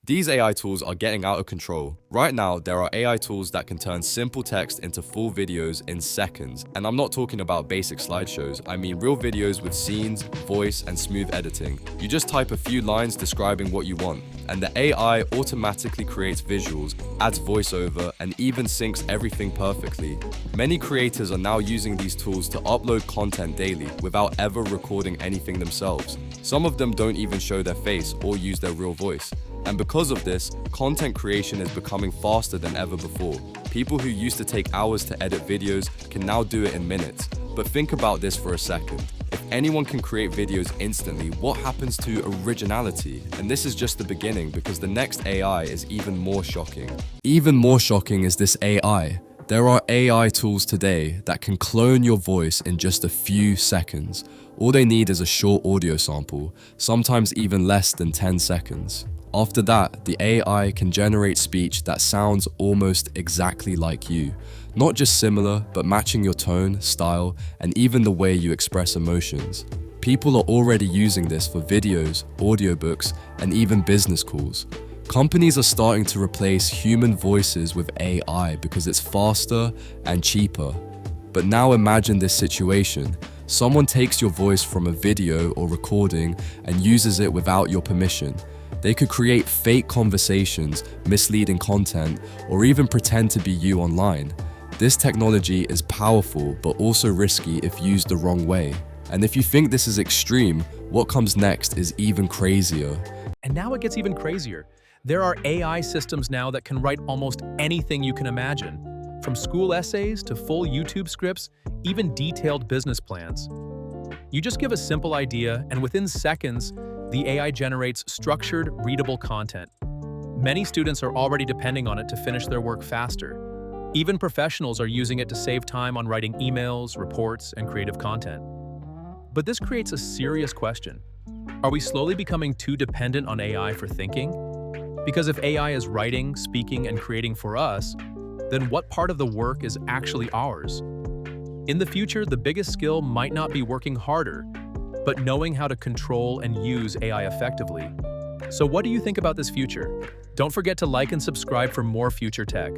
These AI tools are getting out of control. Right now, there are AI tools that can turn simple text into full videos in seconds. And I'm not talking about basic slideshows, I mean real videos with scenes, voice, and smooth editing. You just type a few lines describing what you want, and the AI automatically creates visuals, adds voiceover, and even syncs everything perfectly. Many creators are now using these tools to upload content daily without ever recording anything themselves. Some of them don't even show their face or use their real voice. And because of this, content creation is becoming faster than ever before. People who used to take hours to edit videos can now do it in minutes. But think about this for a second. If anyone can create videos instantly, what happens to originality? And this is just the beginning, because the next AI is even more shocking. Even more shocking is this AI. There are AI tools today that can clone your voice in just a few seconds. All they need is a short audio sample, sometimes even less than 10 seconds. After that, the AI can generate speech that sounds almost exactly like you. Not just similar, but matching your tone, style, and even the way you express emotions. People are already using this for videos, audiobooks, and even business calls. Companies are starting to replace human voices with AI because it's faster and cheaper. But now imagine this situation. Someone takes your voice from a video or recording and uses it without your permission. They could create fake conversations, misleading content, or even pretend to be you online. This technology is powerful, but also risky if used the wrong way. And if you think this is extreme, what comes next is even crazier. And now it gets even crazier. There are AI systems now that can write almost anything you can imagine, from school essays to full YouTube scripts, even detailed business plans. You just give a simple idea, and within seconds, the AI generates structured, readable content. Many students are already depending on it to finish their work faster. Even professionals are using it to save time on writing emails, reports, and creative content. But this creates a serious question. Are we slowly becoming too dependent on AI for thinking? Because if AI is writing, speaking, and creating for us, then what part of the work is actually ours? In the future, the biggest skill might not be working harder, but knowing how to control and use AI effectively. So what do you think about this future? Don't forget to like and subscribe for more future tech.